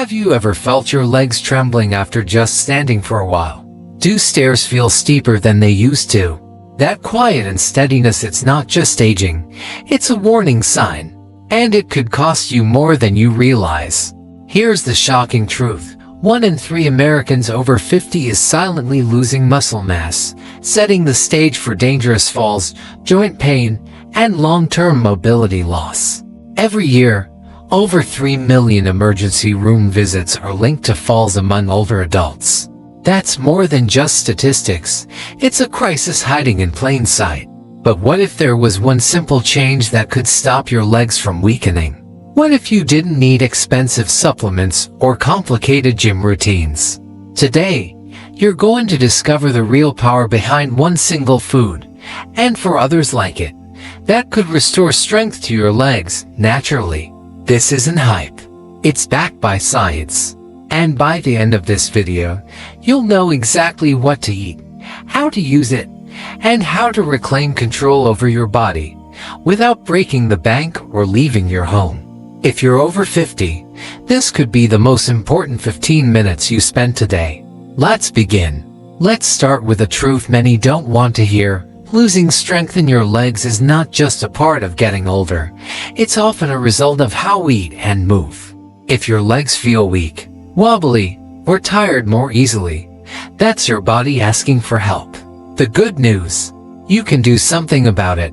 Have you ever felt your legs trembling after just standing for a while? Do stairs feel steeper than they used to? That quiet unsteadiness, it's not just aging, it's a warning sign. And it could cost you more than you realize. Here's the shocking truth. 1 in 3 Americans over 50 is silently losing muscle mass, setting the stage for dangerous falls, joint pain, and long-term mobility loss. Every year, over 3 million emergency room visits are linked to falls among older adults. That's more than just statistics. It's a crisis hiding in plain sight. But what if there was one simple change that could stop your legs from weakening? What if you didn't need expensive supplements or complicated gym routines? Today, you're going to discover the real power behind one single food, and for others like it, that could restore strength to your legs naturally. This isn't hype. It's backed by science. And by the end of this video, you'll know exactly what to eat, how to use it, and how to reclaim control over your body without breaking the bank or leaving your home. If you're over 50, this could be the most important 15 minutes you spend today. Let's begin. Let's start with a truth many don't want to hear. Losing strength in your legs is not just a part of getting older. It's often a result of how we eat and move. If your legs feel weak, wobbly, or tired more easily, that's your body asking for help. The good news, you can do something about it,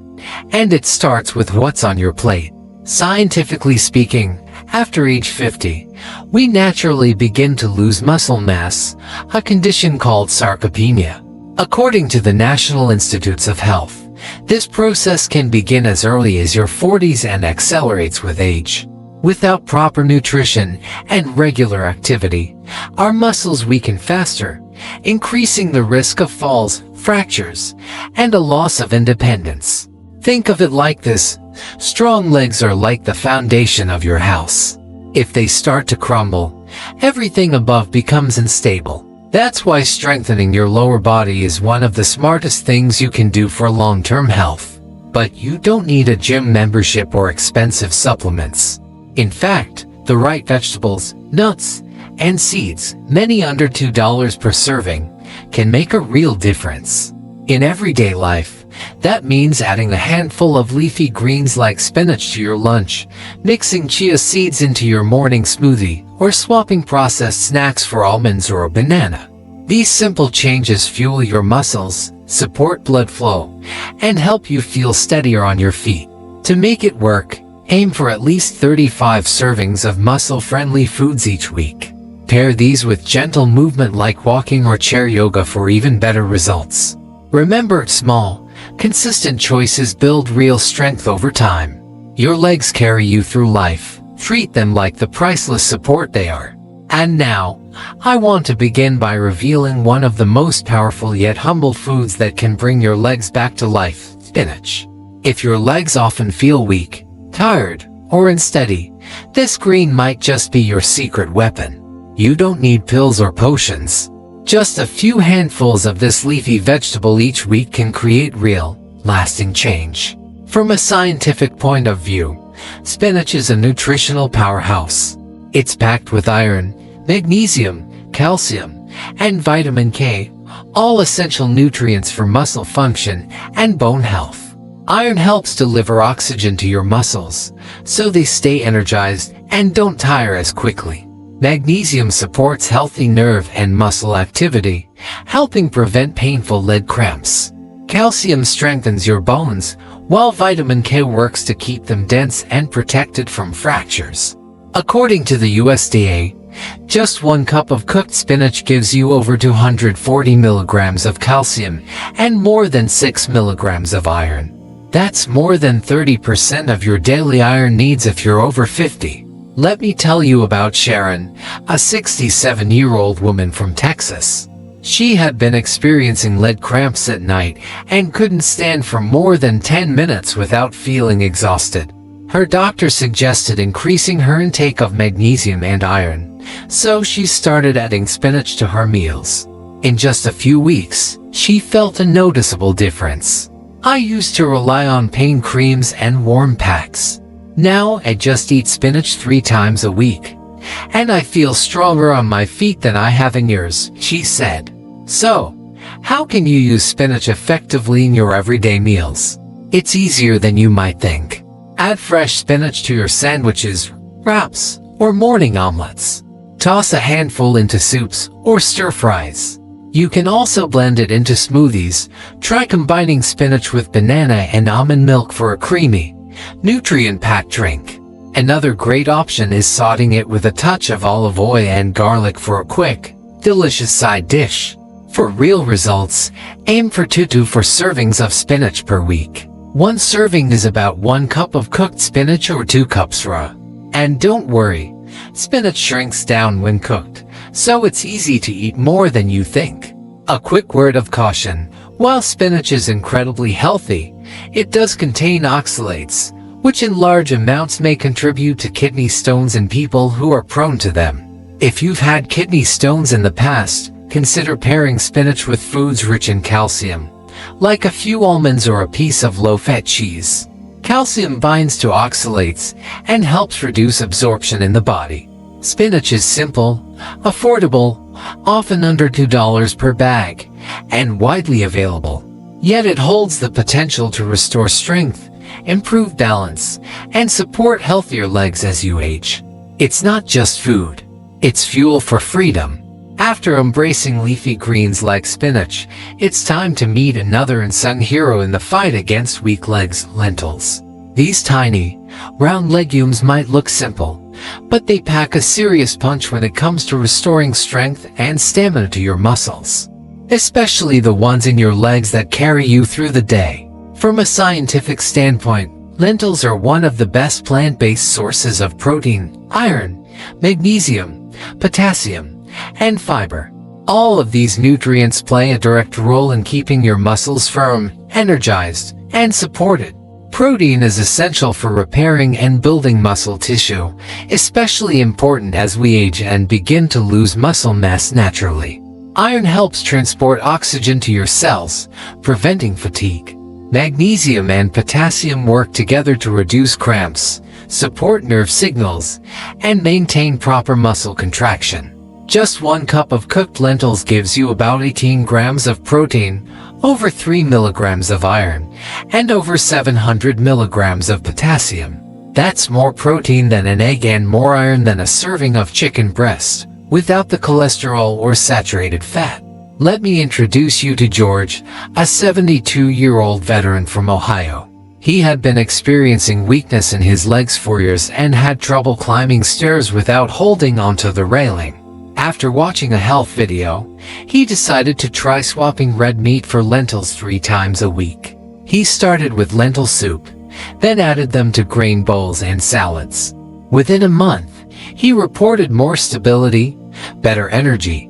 and it starts with what's on your plate. Scientifically speaking, after age 50, we naturally begin to lose muscle mass, a condition called sarcopenia. According to the National Institutes of Health, this process can begin as early as your 40s and accelerates with age. Without proper nutrition and regular activity, our muscles weaken faster, increasing the risk of falls, fractures, and a loss of independence. Think of it like this. Strong legs are like the foundation of your house. If they start to crumble, everything above becomes unstable. That's why strengthening your lower body is one of the smartest things you can do for long-term health. But you don't need a gym membership or expensive supplements. In fact, the right vegetables, nuts, and seeds, many under $2 per serving, can make a real difference. In everyday life, that means adding a handful of leafy greens like spinach to your lunch, mixing chia seeds into your morning smoothie, or swapping processed snacks for almonds or a banana. These simple changes fuel your muscles, support blood flow, and help you feel steadier on your feet. To make it work, aim for at least 35 servings of muscle-friendly foods each week. Pair these with gentle movement like walking or chair yoga for even better results. Remember, small, consistent choices build real strength over time. Your legs carry you through life. Treat them like the priceless support they are. And now, I want to begin by revealing one of the most powerful yet humble foods that can bring your legs back to life: spinach. If your legs often feel weak, tired, or unsteady, this green might just be your secret weapon. You don't need pills or potions. Just a few handfuls of this leafy vegetable each week can create real, lasting change. From a scientific point of view, spinach is a nutritional powerhouse. It's packed with iron, magnesium, calcium, and vitamin K, all essential nutrients for muscle function and bone health. Iron helps deliver oxygen to your muscles, so they stay energized and don't tire as quickly. Magnesium supports healthy nerve and muscle activity, helping prevent painful leg cramps. Calcium strengthens your bones, while vitamin K works to keep them dense and protected from fractures. According to the USDA, just 1 cup of cooked spinach gives you over 240 milligrams of calcium and more than 6 milligrams of iron. That's more than 30% of your daily iron needs if you're over 50. Let me tell you about Sharon, a 67-year-old woman from Texas. She had been experiencing leg cramps at night and couldn't stand for more than 10 minutes without feeling exhausted. Her doctor suggested increasing her intake of magnesium and iron, so she started adding spinach to her meals. In just a few weeks, she felt a noticeable difference. "I used to rely on pain creams and warm packs. Now I just eat spinach 3 times a week," and I feel stronger on my feet than I have in years," she said. So, how can you use spinach effectively in your everyday meals? It's easier than you might think. Add fresh spinach to your sandwiches, wraps, or morning omelets. Toss a handful into soups or stir-fries. You can also blend it into smoothies. Try combining spinach with banana and almond milk for a creamy, nutrient-packed drink. Another great option is sauteing it with a touch of olive oil and garlic for a quick, delicious side dish. For real results, aim for 2 to 4 servings of spinach per week. 1 serving is about 1 cup of cooked spinach or 2 cups raw. And don't worry, spinach shrinks down when cooked, so it's easy to eat more than you think. A quick word of caution: while spinach is incredibly healthy, it does contain oxalates, which in large amounts may contribute to kidney stones in people who are prone to them. If you've had kidney stones in the past, consider pairing spinach with foods rich in calcium, like a few almonds or a piece of low-fat cheese. Calcium binds to oxalates and helps reduce absorption in the body. Spinach is simple, affordable, often under $2 per bag, and widely available. Yet it holds the potential to restore strength, improve balance, and support healthier legs as you age. It's not just food, it's fuel for freedom. After embracing leafy greens like spinach, it's time to meet another unsung hero in the fight against weak legs: lentils. These tiny, round legumes might look simple, but they pack a serious punch when it comes to restoring strength and stamina to your muscles, especially the ones in your legs that carry you through the day. From a scientific standpoint, lentils are one of the best plant-based sources of protein, iron, magnesium, potassium, and fiber. All of these nutrients play a direct role in keeping your muscles firm, energized, and supported. Protein is essential for repairing and building muscle tissue, especially important as we age and begin to lose muscle mass naturally. Iron helps transport oxygen to your cells, preventing fatigue. Magnesium and potassium work together to reduce cramps, support nerve signals, and maintain proper muscle contraction. Just 1 cup of cooked lentils gives you about 18 grams of protein, over 3 milligrams of iron, and over 700 milligrams of potassium. That's more protein than an egg and more iron than a serving of chicken breast, without the cholesterol or saturated fat. Let me introduce you to George, a 72-year-old veteran from Ohio. He had been experiencing weakness in his legs for years and had trouble climbing stairs without holding onto the railing. After watching a health video, he decided to try swapping red meat for lentils 3 times a week. He started with lentil soup, then added them to grain bowls and salads. Within a month, he reported more stability, better energy,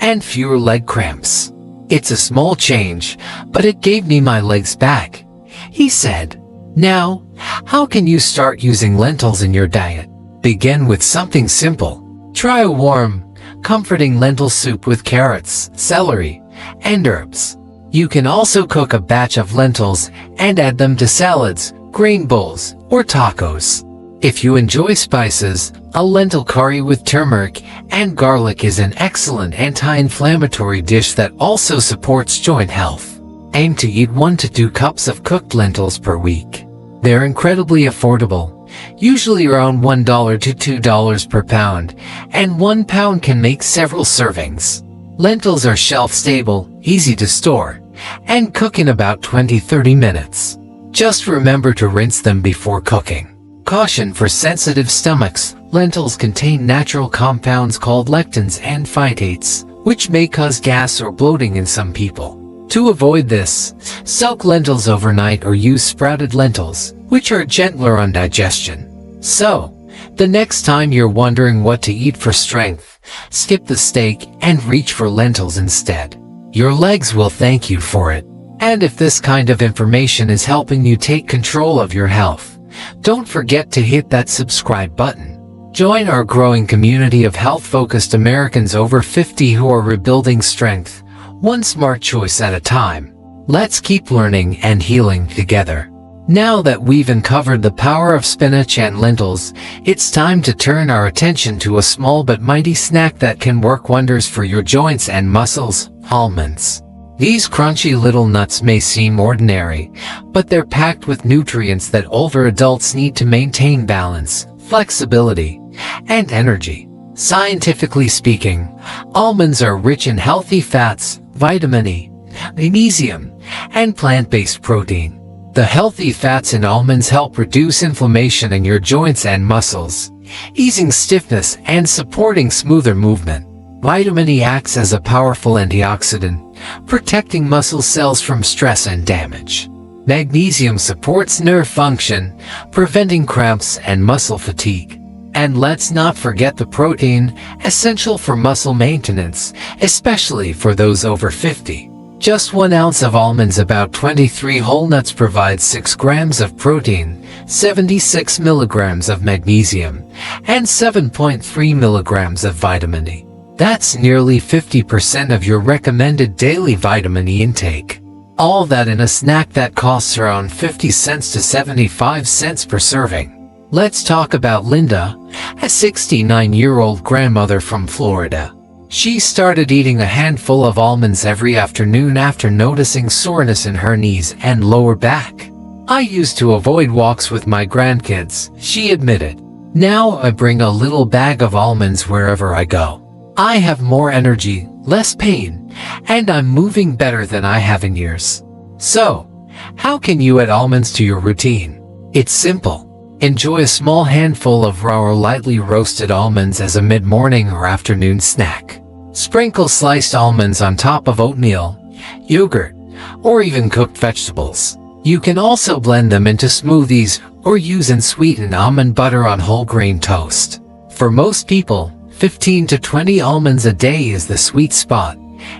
and fewer leg cramps. "It's a small change, but it gave me my legs back," he said. Now, how can you start using lentils in your diet? Begin with something simple. Try a warm, comforting lentil soup with carrots, celery, and herbs. You can also cook a batch of lentils and add them to salads, grain bowls, or tacos. If you enjoy spices, a lentil curry with turmeric and garlic is an excellent anti-inflammatory dish that also supports joint health. Aim to eat 1 to 2 cups of cooked lentils per week. They're incredibly affordable, usually around $1 to $2 per pound, and 1 pound can make several servings. Lentils are shelf-stable, easy to store, and cook in about 20-30 minutes. Just remember to rinse them before cooking. Caution for sensitive stomachs: lentils contain natural compounds called lectins and phytates, which may cause gas or bloating in some people. To avoid this, soak lentils overnight or use sprouted lentils, which are gentler on digestion. So, the next time you're wondering what to eat for strength, skip the steak and reach for lentils instead. Your legs will thank you for it. And if this kind of information is helping you take control of your health, don't forget to hit that subscribe button. Join our growing community of health-focused Americans over 50 who are rebuilding strength, one smart choice at a time. Let's keep learning and healing together. Now that we've uncovered the power of spinach and lentils, it's time to turn our attention to a small but mighty snack that can work wonders for your joints and muscles: almonds. These crunchy little nuts may seem ordinary, but they're packed with nutrients that older adults need to maintain balance, flexibility, and energy. Scientifically speaking, almonds are rich in healthy fats, vitamin E, magnesium, and plant-based protein. The healthy fats in almonds help reduce inflammation in your joints and muscles, easing stiffness and supporting smoother movement. Vitamin E acts as a powerful antioxidant, protecting muscle cells from stress and damage. Magnesium supports nerve function, preventing cramps and muscle fatigue. And let's not forget the protein, essential for muscle maintenance, especially for those over 50. Just 1 ounce of almonds, about 23 whole nuts, provides 6 grams of protein, 76 milligrams of magnesium, and 7.3 milligrams of vitamin E. That's nearly 50% of your recommended daily vitamin E intake. All that in a snack that costs around 50 cents to 75 cents per serving. Let's talk about Linda, a 69-year-old grandmother from Florida. She started eating a handful of almonds every afternoon after noticing soreness in her knees and lower back. "I used to avoid walks with my grandkids," she admitted. "Now I bring a little bag of almonds wherever I go. I have more energy, less pain, and I'm moving better than I have in years." So, how can you add almonds to your routine? It's simple. Enjoy a small handful of raw or lightly roasted almonds as a mid-morning or afternoon snack. Sprinkle sliced almonds on top of oatmeal, yogurt, or even cooked vegetables. You can also blend them into smoothies or use and sweeten almond butter on whole grain toast. For most people, 15 to 20 almonds a day is the sweet spot,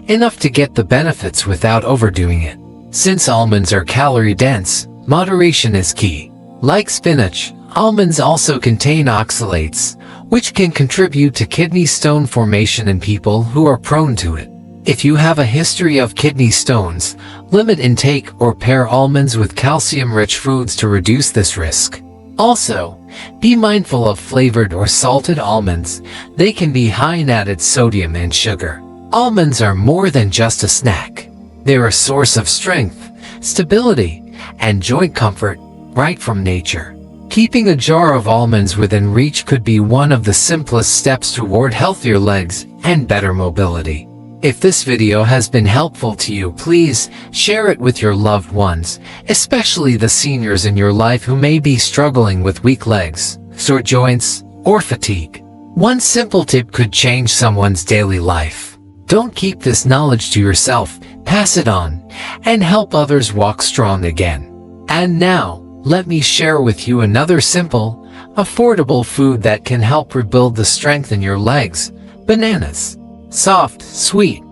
enough to get the benefits without overdoing it. Since almonds are calorie-dense, moderation is key. Like spinach, almonds also contain oxalates, which can contribute to kidney stone formation in people who are prone to it. If you have a history of kidney stones, limit intake or pair almonds with calcium-rich foods to reduce this risk. Also, be mindful of flavored or salted almonds. They can be high in added sodium and sugar. Almonds are more than just a snack. They're a source of strength, stability, and joint comfort, right from nature. Keeping a jar of almonds within reach could be one of the simplest steps toward healthier legs and better mobility. If this video has been helpful to you, please share it with your loved ones, especially the seniors in your life who may be struggling with weak legs, sore joints, or fatigue. One simple tip could change someone's daily life. Don't keep this knowledge to yourself, pass it on, and help others walk strong again. And now, let me share with you another simple, affordable food that can help rebuild the strength in your legs: bananas. Soft, sweet,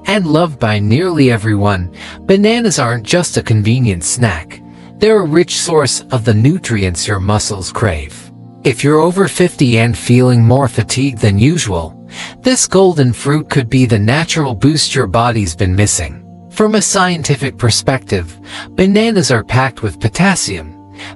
and loved by nearly everyone, bananas aren't just a convenient snack. They're a rich source of the nutrients your muscles crave. If you're over 50 and feeling more fatigued than usual, this golden fruit could be the natural boost your body's been missing. From a scientific perspective, bananas are packed with potassium,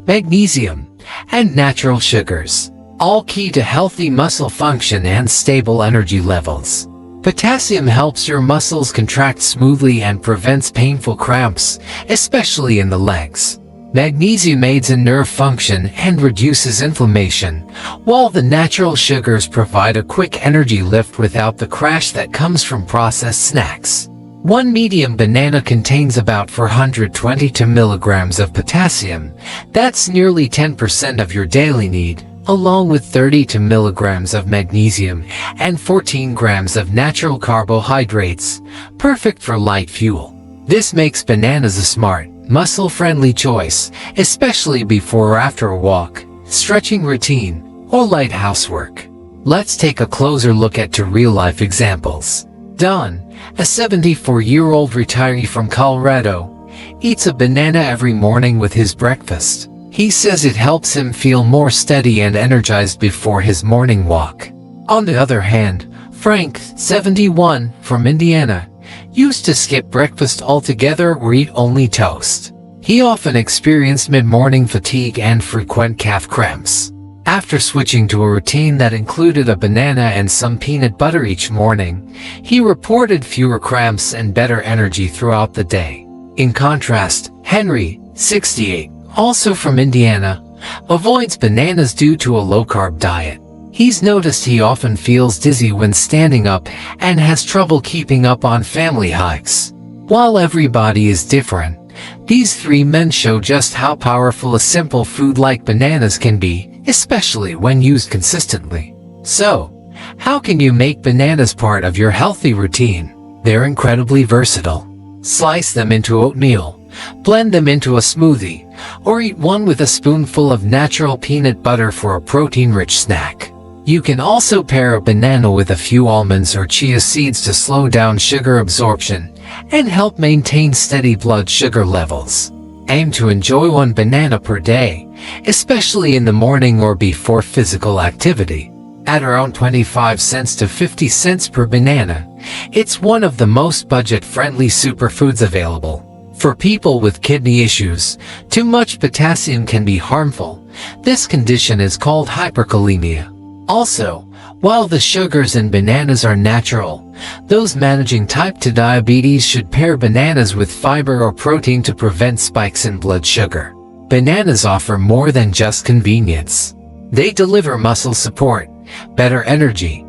magnesium, and natural sugars, all key to healthy muscle function and stable energy levels. Potassium helps your muscles contract smoothly and prevents painful cramps, especially in the legs. Magnesium aids in nerve function and reduces inflammation, while the natural sugars provide a quick energy lift without the crash that comes from processed snacks. One medium banana contains about 422 milligrams of potassium. That's nearly 10% of your daily need, along with 32 milligrams of magnesium and 14 grams of natural carbohydrates, perfect for light fuel. This makes bananas a smart, muscle-friendly choice, especially before or after a walk, stretching routine, or light housework. Let's take a closer look at two real-life examples. Don, a 74-year-old retiree from Colorado, eats a banana every morning with his breakfast. He says it helps him feel more steady and energized before his morning walk. On the other hand, Frank, 71, from Indiana, used to skip breakfast altogether or eat only toast. He He often experienced mid-morning fatigue and frequent calf cramps. After switching to a routine that included a banana and some peanut butter each morning, he reported fewer cramps and better energy throughout the day. In contrast, Henry, 68, also from Indiana, avoids bananas due to a low-carb diet. He's noticed he often feels dizzy when standing up and has trouble keeping up on family hikes. While everybody is different, these three men show just how powerful a simple food like bananas can be, especially when used consistently. So, how can you make bananas part of your healthy routine? They're incredibly versatile. Slice them into oatmeal, blend them into a smoothie, or eat one with a spoonful of natural peanut butter for a protein-rich snack. You can also pair a banana with a few almonds or chia seeds to slow down sugar absorption and help maintain steady blood sugar levels. Aim to enjoy one banana per day, especially in the morning or before physical activity. At around 25 cents to 50 cents per banana, it's one of the most budget-friendly superfoods available. For people with kidney issues, too much potassium can be harmful. This condition is called hyperkalemia. Also, while the sugars in bananas are natural, those managing type 2 diabetes should pair bananas with fiber or protein to prevent spikes in blood sugar. Bananas offer more than just convenience. They deliver muscle support, better energy,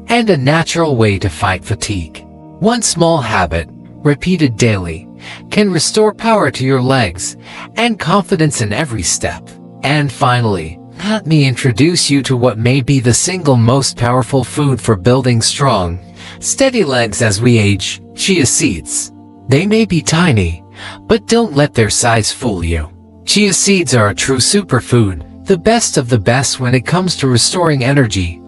and a natural way to fight fatigue. One small habit, repeated daily, can restore power to your legs and confidence in every step. And finally, let me introduce you to what may be the single most powerful food for building strong, steady legs as we age: chia seeds. They may be tiny, but don't let their size fool you. Chia seeds are a true superfood, the best of the best when it comes to restoring energy,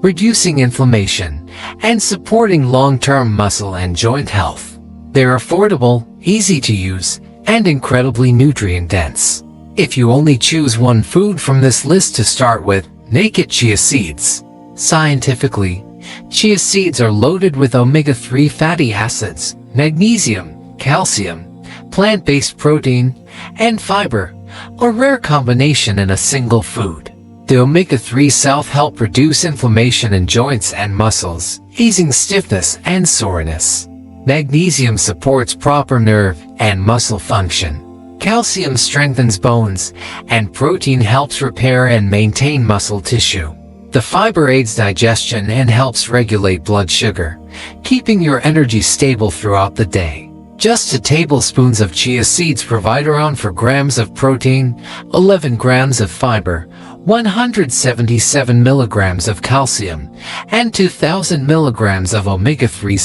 reducing inflammation, and supporting long-term muscle and joint health. They're affordable, easy to use, and incredibly nutrient-dense. If you only choose one food from this list to start with, make it chia seeds. Scientifically, chia seeds are loaded with omega-3 fatty acids, magnesium, calcium, plant-based protein, and fiber, a rare combination in a single food. The omega-3 help reduce inflammation in joints and muscles, easing stiffness and soreness. Magnesium supports proper nerve and muscle function. Calcium strengthens bones, and protein helps repair and maintain muscle tissue. The fiber aids digestion and helps regulate blood sugar, keeping your energy stable throughout the day. Just 2 tablespoons of chia seeds provide around 4 grams of protein, 11 grams of fiber, 177 milligrams of calcium, and 2,000 milligrams of omega-3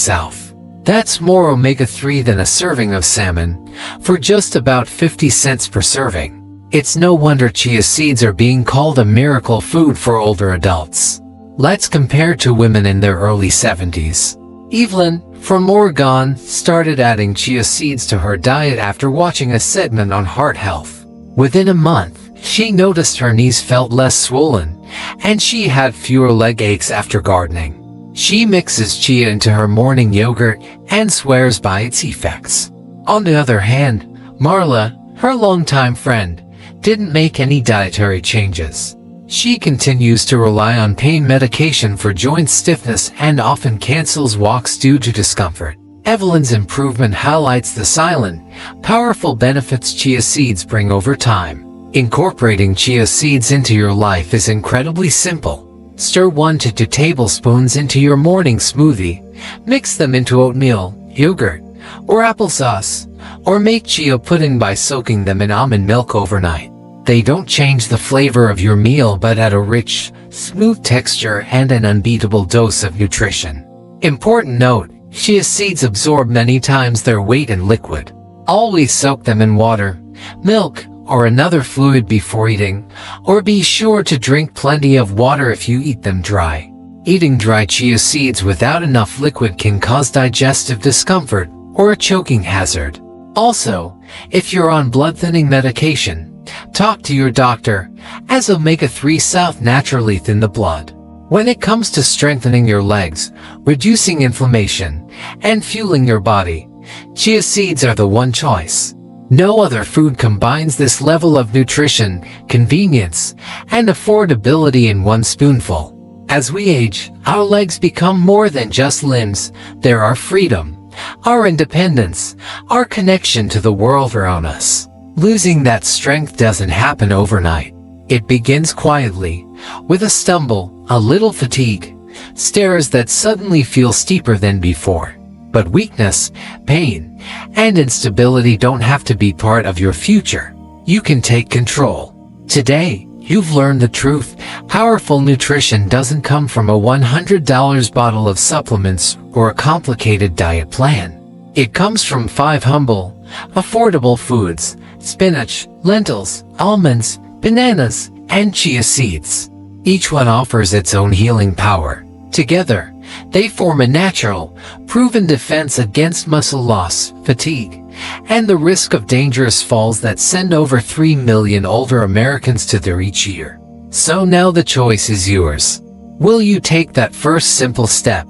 That's more omega-3 than a serving of salmon, for just about 50 cents per serving. It's no wonder chia seeds are being called a miracle food for older adults. Let's compare to women in their early 70s. Evelyn, from Oregon, started adding chia seeds to her diet after watching a segment on heart health. Within a month, she noticed her knees felt less swollen, and she had fewer leg aches after gardening. She mixes chia into her morning yogurt and swears by its effects. On the other hand, Marla, her longtime friend, didn't make any dietary changes. She continues to rely on pain medication for joint stiffness and often cancels walks due to discomfort. Evelyn's improvement highlights the silent, powerful benefits chia seeds bring over time. Incorporating chia seeds into your life is incredibly simple. Stir 1 to 2 tablespoons into your morning smoothie, mix them into oatmeal, yogurt, or applesauce, or make chia pudding by soaking them in almond milk overnight. They don't change the flavor of your meal but add a rich, smooth texture and an unbeatable dose of nutrition. Important note, chia seeds absorb many times their weight in liquid. Always soak them in water, milk, or another fluid before eating, or be sure to drink plenty of water if you eat them dry. Eating dry chia seeds without enough liquid can cause digestive discomfort or a choking hazard. Also, if you're on blood-thinning medication, talk to your doctor, as omega-3 naturally thin the blood. When it comes to strengthening your legs, reducing inflammation, and fueling your body, chia seeds are the one choice. No other food combines this level of nutrition, convenience, and affordability in one spoonful. As we age, our legs become more than just limbs. They're our freedom, our independence, our connection to the world around us. Losing that strength doesn't happen overnight. It begins quietly, with a stumble, a little fatigue, stairs that suddenly feel steeper than before. But weakness, pain, and instability don't have to be part of your future. You can take control. Today, you've learned the truth. Powerful nutrition doesn't come from a $100 bottle of supplements or a complicated diet plan. It comes from 5 humble, affordable foods: spinach, lentils, almonds, bananas, and chia seeds. Each one offers its own healing power. Together, they form a natural, proven defense against muscle loss, fatigue, and the risk of dangerous falls that send over 3 million older Americans to there each year. So now the choice is yours. Will you take that first simple step?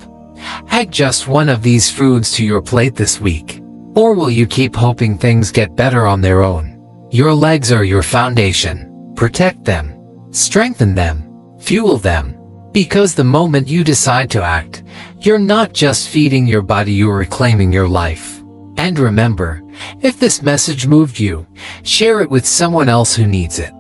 Add just one of these foods to your plate this week. Or will you keep hoping things get better on their own? Your legs are your foundation. Protect them. Strengthen them. Fuel them. Because the moment you decide to act, you're not just feeding your body, you're reclaiming your life. And remember, if this message moved you, share it with someone else who needs it.